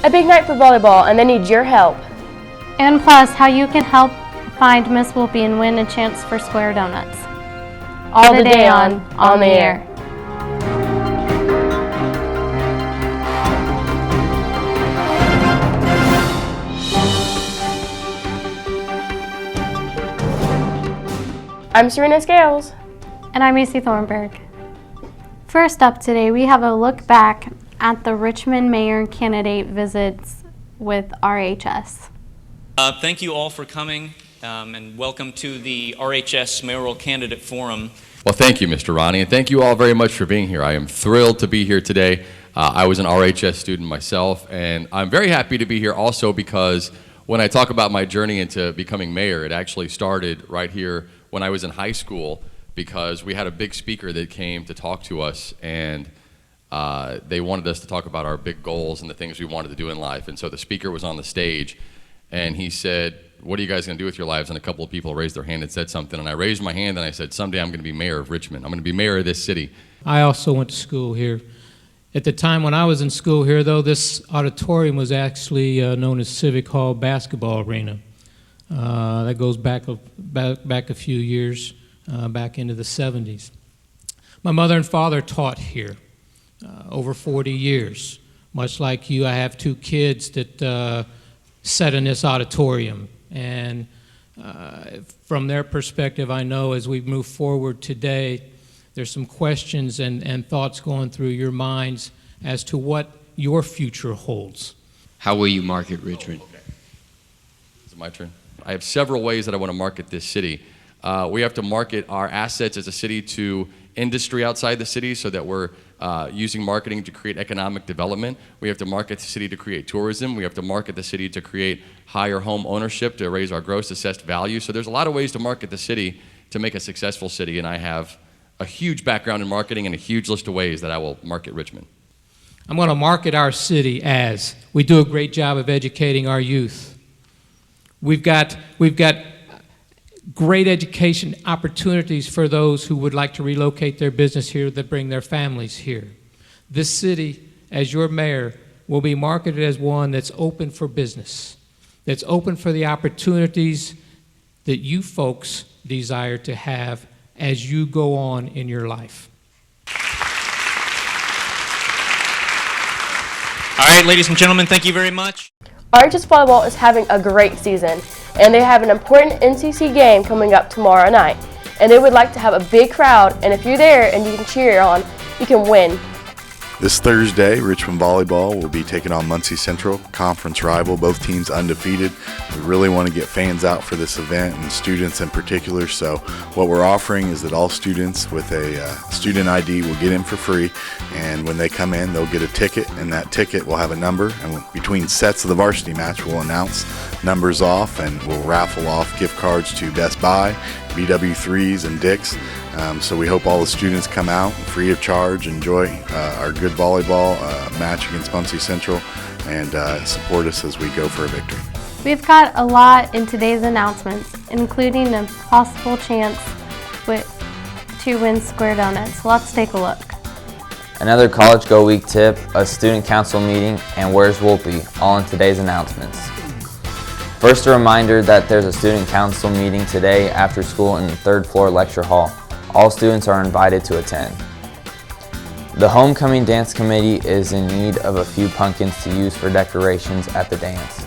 A big night for volleyball, and they need your help. And plus, how you can help find Miss Whoopi and win a chance for Square Donuts. All today on the Air. I'm Serena Scales. And I'm Macy Thornburg. First up today, we have a look back at the Richmond mayor candidate visits with RHS. Thank you all for coming and welcome to the RHS Mayoral Candidate Forum. Well, thank you, Mr. Ronnie, and thank you all very much for being here. I am thrilled to be here today. I was an RHS student myself, and I'm very happy to be here also because when I talk about my journey into becoming mayor, it actually started right here when I was in high school, because we had a big speaker that came to talk to us, and they wanted us to talk about our big goals and the things we wanted to do in life. And so the speaker was on the stage, and he said, "What are you guys going to do with your lives?" And a couple of people raised their hand and said something, and I raised my hand and I said, "Someday I'm going to be mayor of Richmond. I'm going to be mayor of this city." I also went to school here. At the time when I was in school here, though, this auditorium was actually known as Civic Hall Basketball Arena. That goes back a few years, back into the 70s. My mother and father taught here over 40 years. Much like you, I have two kids that sat in this auditorium. And from their perspective, I know as we move forward today, there's some questions and thoughts going through your minds as to what your future holds. How will you market Richmond? Is it my turn? I have several ways that I want to market this city. We have to market our assets as a city to industry outside the city so that we're using marketing to create economic development. We have to market the city to create tourism. We have to market the city to create higher home ownership, to raise our gross assessed value. So there's a lot of ways to market the city to make a successful city, and I have a huge background in marketing and a huge list of ways that I will market Richmond. I'm going to market our city as we do a great job of educating our youth. We've got great education opportunities for those who would like to relocate their business here, that bring their families here. This city, as your mayor, will be marketed as one that's open for business, that's open for the opportunities that you folks desire to have as you go on in your life. All right, ladies and gentlemen, thank you very much. RHS Volleyball is having a great season, and they have an important NCC game coming up tomorrow night, and they would like to have a big crowd, and if you're there and you can cheer on, you can win. This Thursday, Richmond Volleyball will be taking on Muncie Central, conference rival, both teams undefeated. We really want to get fans out for this event, and students in particular, so what we're offering is that all students with a student ID will get in for free, and when they come in, they'll get a ticket, and that ticket will have a number, and between sets of the varsity match, we'll announce numbers off, and we'll raffle off gift cards to Best Buy, BW3s, and Dick's. So we hope all the students come out free of charge, enjoy our good volleyball match against Muncie Central, and support us as we go for a victory. We've got a lot in today's announcements, including a possible chance to win Square Donuts. Let's take a look. Another College Go Week tip, a student council meeting, and Where's Whoopi, all in today's announcements. First, a reminder that there's a student council meeting today after school in the 3rd floor lecture hall. All students are invited to attend. The homecoming dance committee is in need of a few pumpkins to use for decorations at the dance.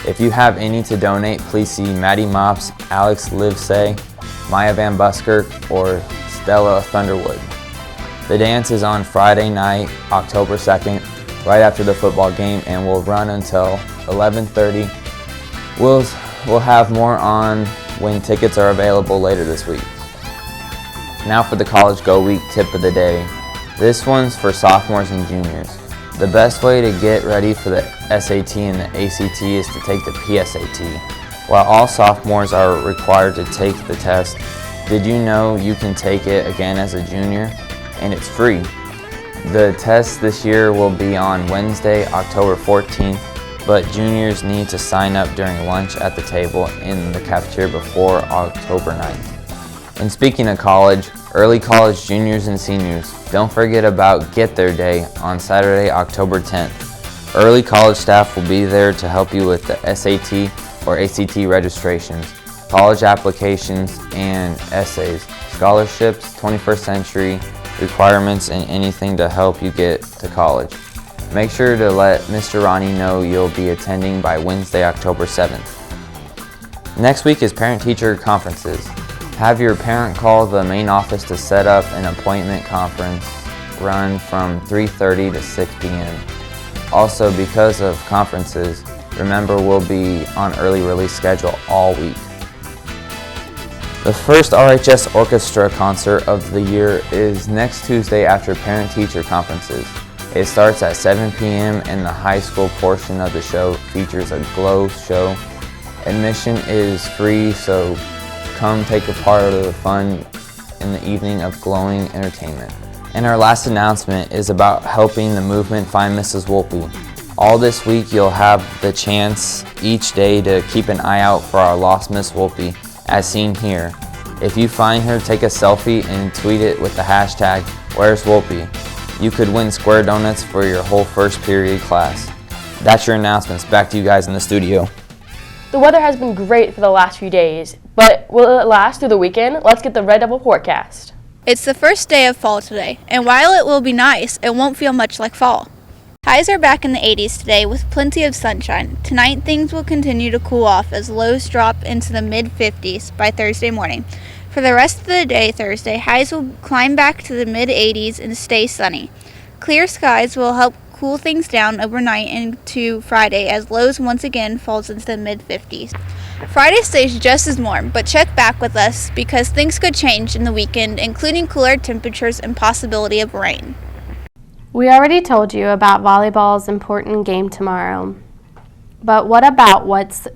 If you have any to donate, please see Maddie Mops, Alex Livesay, Maya Van Busker, or Stella Thunderwood. The dance is on Friday night, October 2nd, right after the football game, and will run until 11:30. We'll have more on when tickets are available later this week. Now for the College Go Week tip of the day. This one's for sophomores and juniors. The best way to get ready for the SAT and the ACT is to take the PSAT. While all sophomores are required to take the test, did you know you can take it again as a junior? And it's free. The test this year will be on Wednesday, October 14th, but juniors need to sign up during lunch at the table in the cafeteria before October 9th. And speaking of college, early college juniors and seniors, don't forget about Get There Day on Saturday, October 10th. Early college staff will be there to help you with the SAT or ACT registrations, college applications and essays, scholarships, 21st century requirements, and anything to help you get to college. Make sure to let Mr. Ronnie know you'll be attending by Wednesday, October 7th. Next week is parent-teacher conferences. Have your parent call the main office to set up an appointment conference run from 3:30 to 6 p.m. Also, because of conferences, remember we'll be on early release schedule all week. The first RHS Orchestra concert of the year is next Tuesday after parent-teacher conferences. It starts at 7 p.m. and the high school portion of the show features a glow show. Admission is free, so come take a part of the fun in the evening of glowing entertainment. And our last announcement is about helping the movement find Mrs. Wolpe. All this week you'll have the chance each day to keep an eye out for our lost Miss Wolpe, as seen here. If you find her, take a selfie and tweet it with the hashtag Where's Wolpe. You could win square donuts for your whole first period class. That's your announcements. Back to you guys in the studio. The weather has been great for the last few days, but will it last through the weekend? Let's get the Red Devil forecast. It's the first day of fall today, and while it will be nice, it won't feel much like fall. Highs are back in the 80s today with plenty of sunshine. Tonight things will continue to cool off as lows drop into the mid-50s by Thursday morning. For the rest of the day Thursday, highs will climb back to the mid-80s and stay sunny. Clear skies will help cool things down overnight into Friday as lows once again falls into the mid-50s. Friday stays just as warm, but check back with us because things could change in the weekend, including cooler temperatures and possibility of rain. We already told you about volleyball's important game tomorrow, but what about what's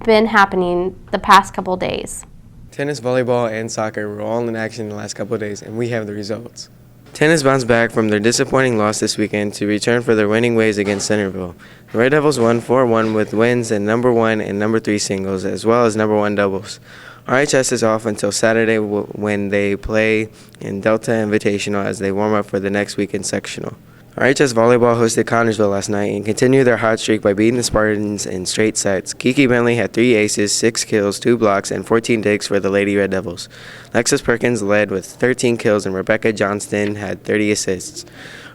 been happening the past couple days? Tennis, volleyball, and soccer were all in action in the last couple of days, and we have the results. Tennis bounced back from their disappointing loss this weekend to return for their winning ways against Centerville. The Red Devils won 4-1 with wins in number 1 and number 3 singles, as well as number 1 doubles. RHS is off until Saturday when they play in Delta Invitational as they warm up for the next weekend sectional. RHS Volleyball hosted Connersville last night and continued their hot streak by beating the Spartans in straight sets. Kiki Bentley had 3 aces, 6 kills, 2 blocks, and 14 digs for the Lady Red Devils. Lexus Perkins led with 13 kills, and Rebecca Johnston had 30 assists.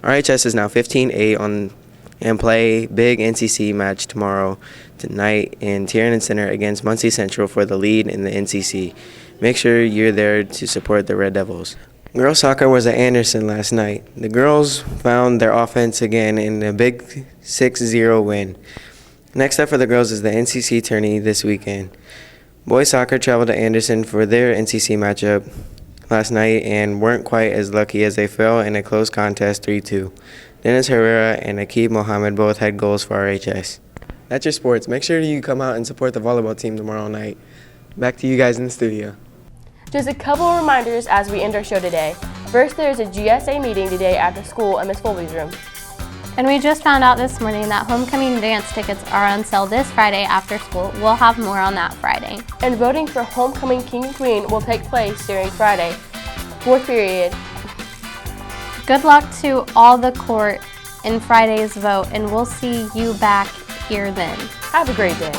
RHS is now 15-8 and play big NCC match tomorrow night in Tiernan Center against Muncie Central for the lead in the NCC. Make sure you're there to support the Red Devils. Girls soccer was at Anderson last night. The girls found their offense again in a big 6-0 win. Next up for the girls is the NCC tourney this weekend. Boys soccer traveled to Anderson for their NCC matchup last night and weren't quite as lucky as they fell in a close contest 3-2. Dennis Herrera and Akib Mohammed both had goals for RHS. That's your sports. Make sure you come out and support the volleyball team tomorrow night. Back to you guys in the studio. Just a couple of reminders as we end our show today. First, there's a GSA meeting today after school in Miss Foley's room. And we just found out this morning that homecoming dance tickets are on sale this Friday after school. We'll have more on that Friday. And voting for homecoming king and queen will take place during Friday, 4th period. Good luck to all the court in Friday's vote, and we'll see you back here then. Have a great day.